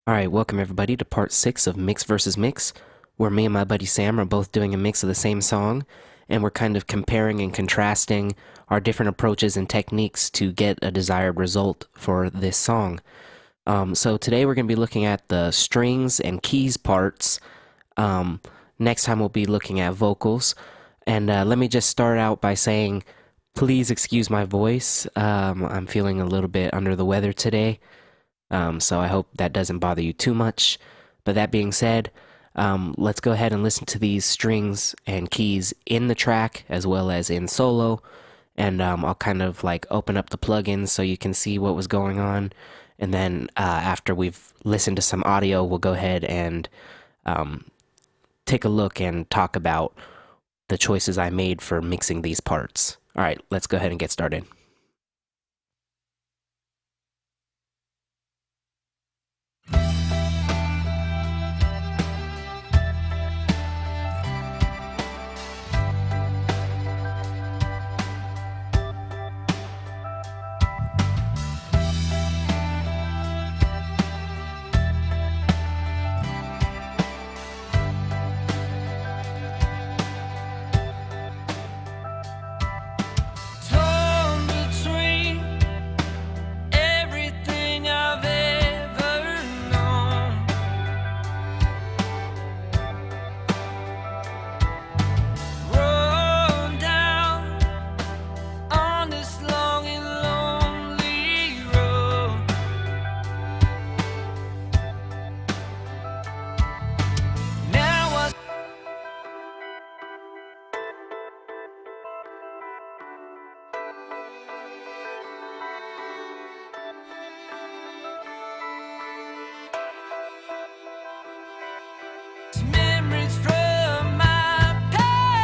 Alright, welcome everybody to part 6 of Mix vs. Mix, where me and my buddy Sam are both doing a mix of the same song, and we're kind of comparing and contrasting our different approaches and techniques to get a desired result for this song. So today we're going to be looking at the strings and keys parts. Next time we'll be looking at vocals. And let me just start out by saying, please excuse my voice. I'm feeling a little bit under the weather today. So I hope that doesn't bother you too much. But that being said, let's go ahead and listen to these strings and keys in the track as well as in solo. And I'll kind of like open up the plugins so you can see what was going on. And then after we've listened to some audio, we'll go ahead and take a look and talk about the choices I made for mixing these parts. All right, let's go ahead and get started. Memories from my past.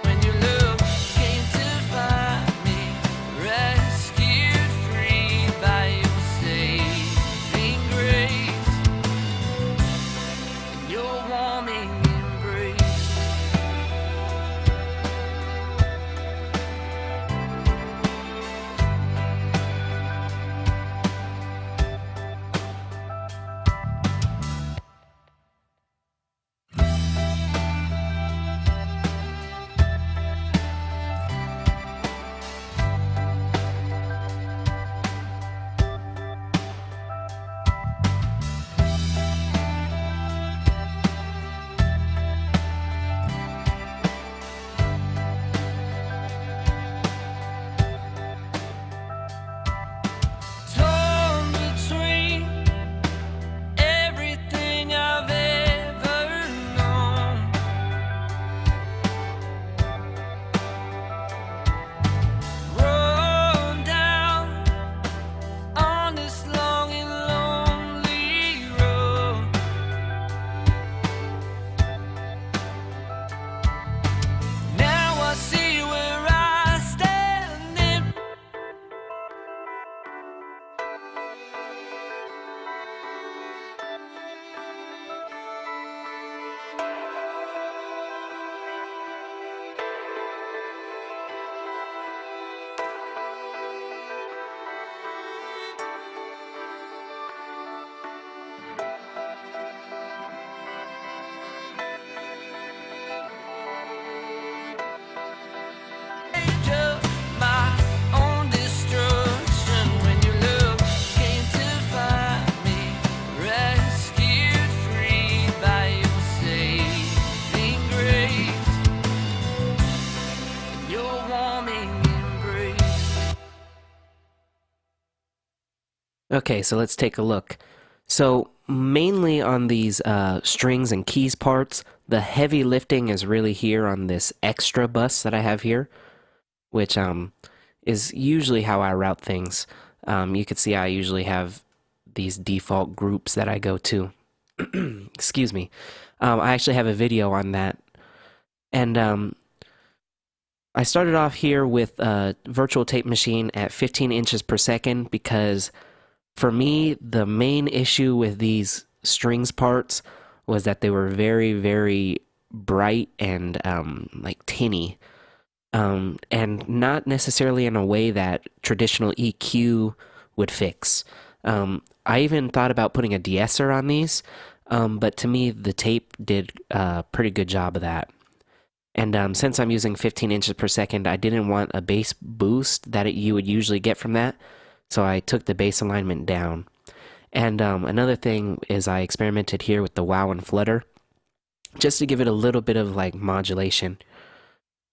When your love came to find me, rescued free by your saving grace, your warming embrace. Torn between everything I've ever known, run down on this long and lonely road. Now I see where I stand in. My own destruction when your love came to find me, rescued free by your saving grace, your warming embrace. Okay, so let's take a look. So mainly on these strings and keys parts, the heavy lifting is really here on this extra bus that I have here, which is usually how I route things. You can see I usually have these default groups that I go to. Excuse me. I actually have a video on that. And I started off here with a virtual tape machine at 15 inches per second because For me, the main issue with these strings parts was that they were very, very bright and like tinny, and not necessarily in a way that traditional EQ would fix. I even thought about putting a de-esser on these, but to me, the tape did a pretty good job of that. And since I'm using 15 inches per second, I didn't want a bass boost that you would usually get from that, so I took the bass alignment down. And another thing is I experimented here with the wow and flutter, just to give it a little bit of like modulation.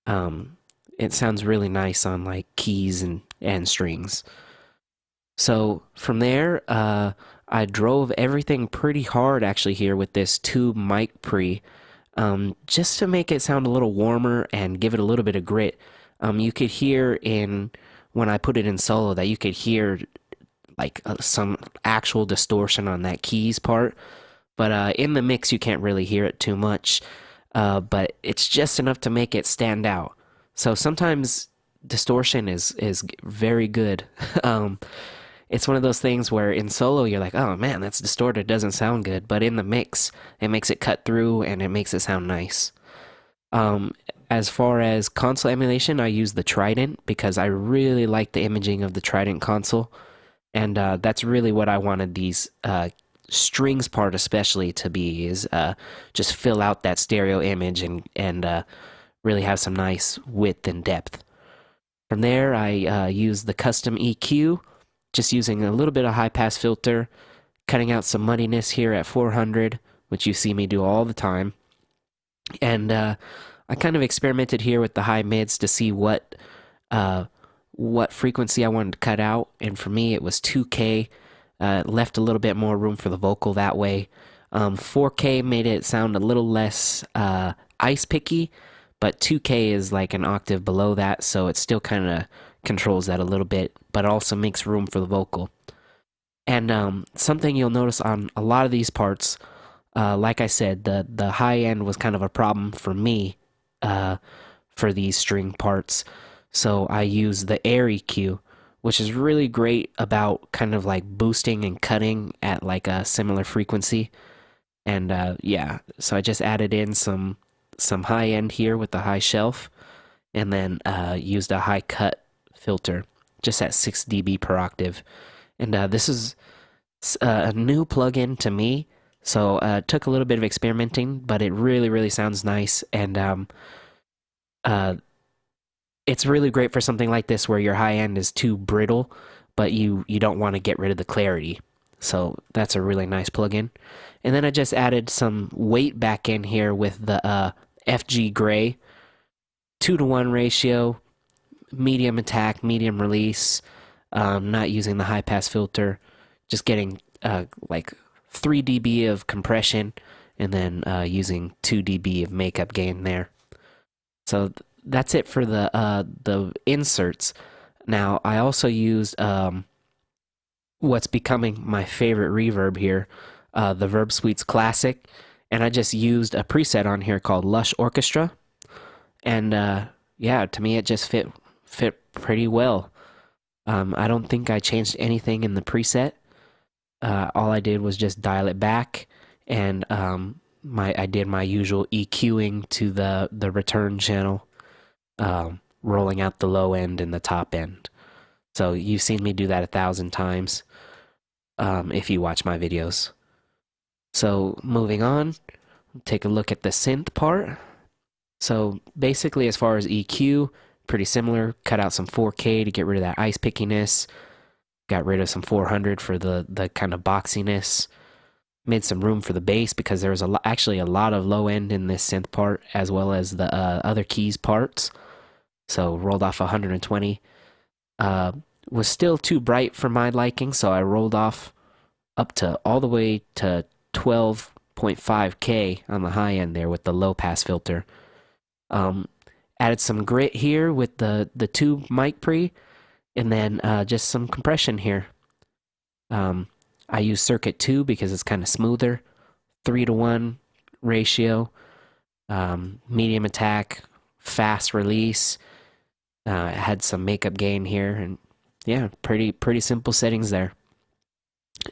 It sounds really nice on like keys and strings. So from there, I drove everything pretty hard actually here with this tube mic pre, just to make it sound a little warmer and give it a little bit of grit. You could hear in when I put it in solo that you could hear like some actual distortion on that keys part, but in the mix you can't really hear it too much. But it's just enough to make it stand out. So sometimes distortion is very good. It's one of those things where in solo you're like, oh man, that's distorted, doesn't sound good. But in the mix, it makes it cut through and it makes it sound nice. Um, as far as console emulation, I use the Trident because I really like the imaging of the Trident console. And that's really what I wanted these strings part especially to be, is just fill out that stereo image and really have some nice width and depth. From there, I use the custom EQ, just using a little bit of high pass filter, cutting out some muddiness here at 400, which you see me do all the time. And I kind of experimented here with the high mids to see what frequency I wanted to cut out, and for me it was 2K. Left a little bit more room for the vocal that way. 4K made it sound a little less ice picky, but 2K is like an octave below that, so it still kind of controls that a little bit, but also makes room for the vocal. And something you'll notice on a lot of these parts, like I said, the high end was kind of a problem for me for these string parts. So I use the Air EQ, which is really great about kind of like boosting and cutting at like a similar frequency. And yeah, so I just added in some high end here with the high shelf, and then used a high cut filter just at 6 dB per octave. And this is a new plugin to me, so it took a little bit of experimenting, but it really sounds nice. And it's really great for something like this where your high end is too brittle, but you don't want to get rid of the clarity. So that's a really nice plugin. And then I just added some weight back in here with the FG Gray, 2-to-1 ratio, medium attack, medium release, not using the high pass filter, just getting like 3 dB of compression, and then using 2 dB of makeup gain there. So that's it for the inserts. Now I also used what's becoming my favorite reverb here, the Verb Suites Classic, and I just used a preset on here called Lush Orchestra, and yeah, to me it just fit pretty well. I don't think I changed anything in the preset. All I did was just dial it back, and I did my usual EQing to the return channel, rolling out the low end and the top end. So you've seen me do that 1,000 times if you watch my videos. So moving on, take a look at the synth part. So basically, as far as EQ, pretty similar. Cut out some 4K to get rid of that ice pickiness. Got rid of some 400 for the kind of boxiness. Made some room for the bass because there was actually a lot of low end in this synth part, as well as the other keys parts. So rolled off 120. Was still too bright for my liking, so I rolled off up to all the way to 12.5K on the high end there with the low pass filter. Added some grit here with the tube mic pre, and then just some compression here. I use Circuit 2 because it's kind of smoother. 3-to-1 ratio, medium attack, fast release. Had some makeup gain here, and yeah, pretty simple settings there.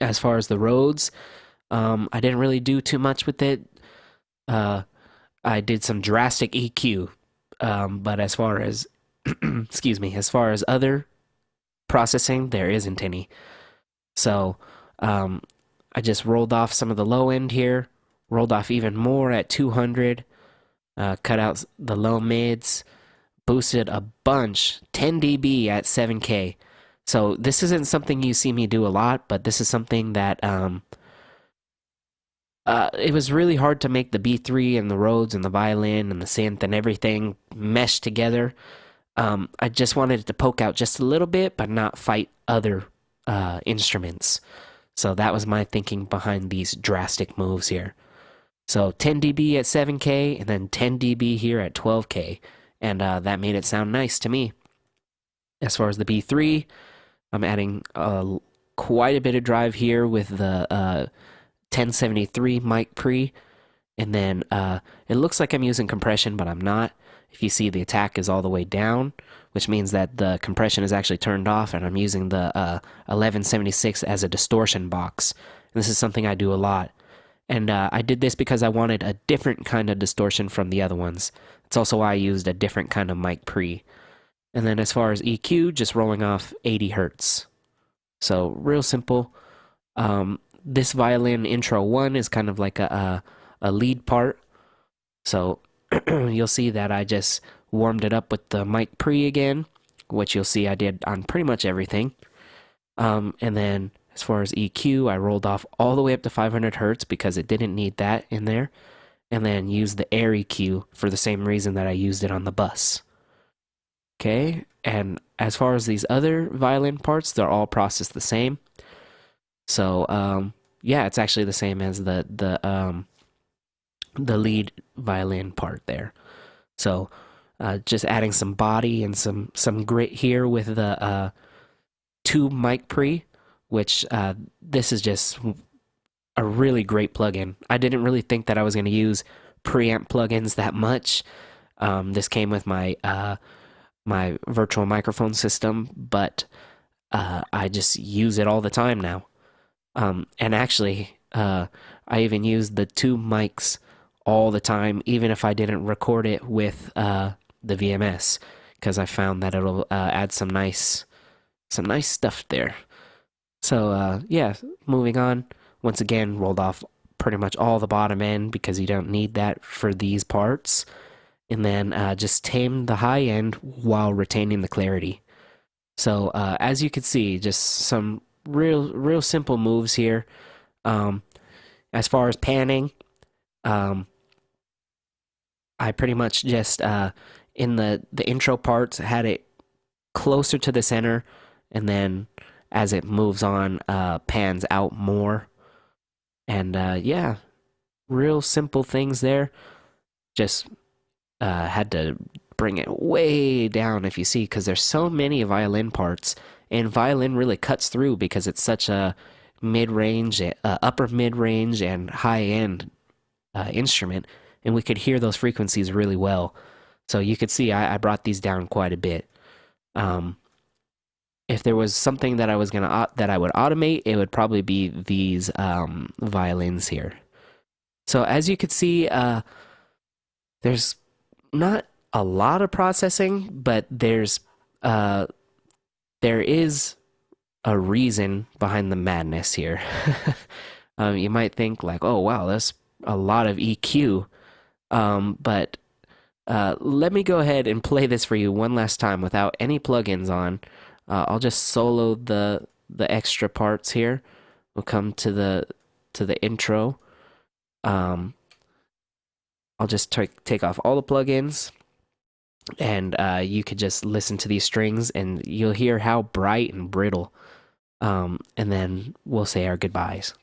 As far as the Rhodes, I didn't really do too much with it. Uh, I did some drastic EQ, but as far as excuse me, as far as other processing, there isn't any. So um, I just rolled off some of the low end here, rolled off even more at 200, cut out the low mids, boosted a bunch, 10 dB at 7K. So this isn't something you see me do a lot, but this is something that it was really hard to make the B3 and the Rhodes and the violin and the synth and everything mesh together. I just wanted it to poke out just a little bit, but not fight other instruments. So that was my thinking behind these drastic moves here. So 10 dB at 7K and then 10 dB here at 12K. And that made it sound nice to me. As far as the B3, I'm adding quite a bit of drive here with the 1073 mic pre. And then it looks like I'm using compression, but I'm not. If you see, the attack is all the way down, which means that the compression is actually turned off, and I'm using the 1176 as a distortion box. And this is something I do a lot. And I did this because I wanted a different kind of distortion from the other ones. It's also why I used a different kind of mic pre. And then as far as EQ, just rolling off 80 hertz. So real simple. This violin intro 1 is kind of like a lead part. So you'll see that I just warmed it up with the mic pre again, which you'll see I did on pretty much everything. And then as far as EQ, I rolled off all the way up to 500 hertz because it didn't need that in there. And then used the air EQ for the same reason that I used it on the bus. Okay, and as far as these other violin parts, they're all processed the same. So yeah, it's actually the same as the lead violin part there. So just adding some body and some grit here with the tube mic pre, which this is just a really great plugin. I didn't really think that I was going to use preamp plugins that much. This came with my my virtual microphone system, but I just use it all the time now. And actually, I even use the tube mics all the time, even if I didn't record it with the VMS, because I found that it'll add some nice stuff there. So yeah, moving on. Once again, rolled off pretty much all the bottom end because you don't need that for these parts. And then just tamed the high end while retaining the clarity. So as you can see, just some real simple moves here. As far as panning, I pretty much just in the intro parts had it closer to the center, and then as it moves on, pans out more. And yeah, real simple things there. Just had to bring it way down, if you see, because there's so many violin parts, and violin really cuts through because it's such a mid-range, upper mid-range, and high-end instrument, and we could hear those frequencies really well. So you could see I brought these down quite a bit. If there was something that I was that I would automate, it would probably be these violins here. So as you could see, there's not a lot of processing, but there is a reason behind the madness here. You might think like, oh wow, that's a lot of EQ, but let me go ahead and play this for you one last time without any plugins on. I'll just solo the extra parts here. We'll come to the intro. I'll just take off all the plugins, and you could just listen to these strings, and you'll hear how bright and brittle. And then we'll say our goodbyes.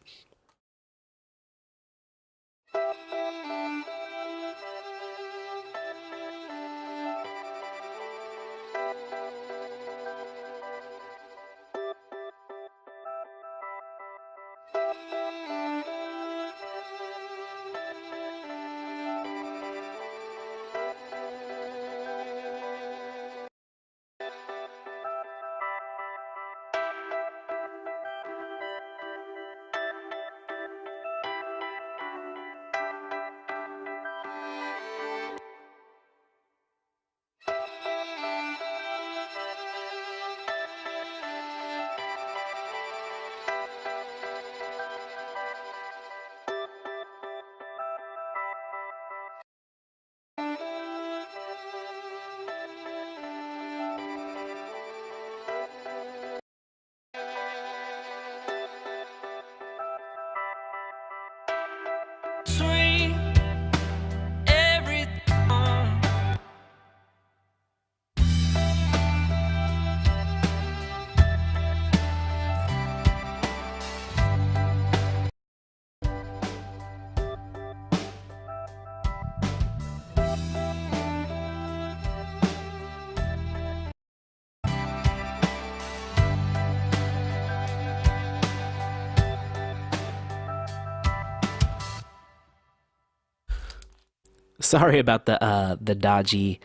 Sorry about the dodgy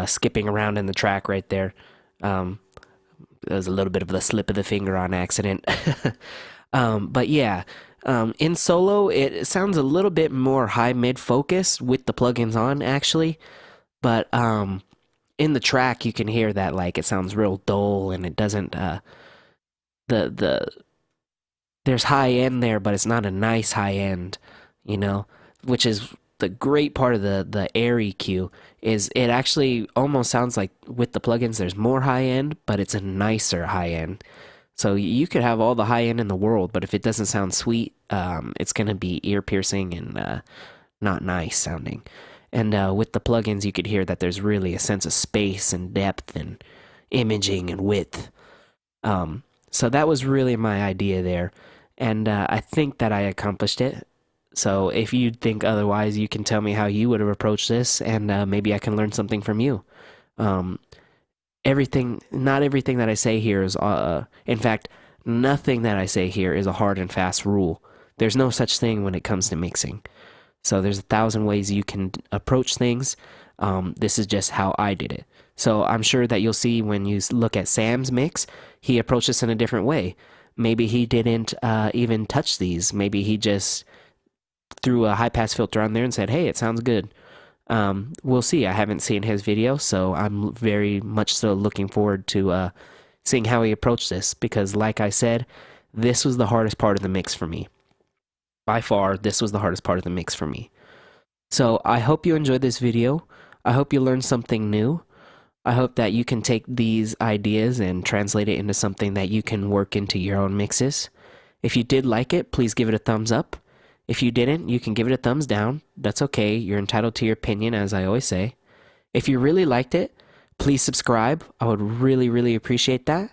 skipping around in the track right there. There was a little bit of a slip of the finger on accident. But yeah, in solo, it sounds a little bit more high mid focused with the plugins on, actually. But in the track, you can hear that like it sounds real dull, and it doesn't. The there's high end there, but it's not a nice high end, you know, which is the great part of the Air EQ is it actually almost sounds like with the plugins there's more high end, but it's a nicer high end. So you could have all the high end in the world, but if it doesn't sound sweet, it's gonna be ear piercing and not nice sounding. And with the plugins, you could hear that there's really a sense of space and depth and imaging and width. So that was really my idea there, and I think that I accomplished it. So if you think otherwise, you can tell me how you would have approached this, and maybe I can learn something from you. Um, not everything that I say here is, in fact, nothing that I say here is a hard and fast rule. There's no such thing when it comes to mixing. So there's 1,000 ways you can approach things. This is just how I did it. So I'm sure that you'll see when you look at Sam's mix, he approached this in a different way. Maybe he didn't even touch these. Maybe he just threw a high pass filter on there and said, hey, it sounds good. We'll see. I haven't seen his video, so I'm very much so looking forward to seeing how he approached this, because like I said, this was the hardest part of the mix for me. By far, this was the hardest part of the mix for me. So I hope you enjoyed this video. I hope you learned something new. I hope that you can take these ideas and translate it into something that you can work into your own mixes. If you did like it, please give it a thumbs up. If you didn't, you can give it a thumbs down. That's okay. You're entitled to your opinion, as I always say. If you really liked it, please subscribe. I would really, really appreciate that.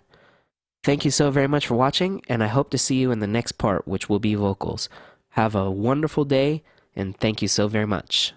Thank you so very much for watching, and I hope to see you in the next part, which will be vocals. Have a wonderful day, and thank you so very much.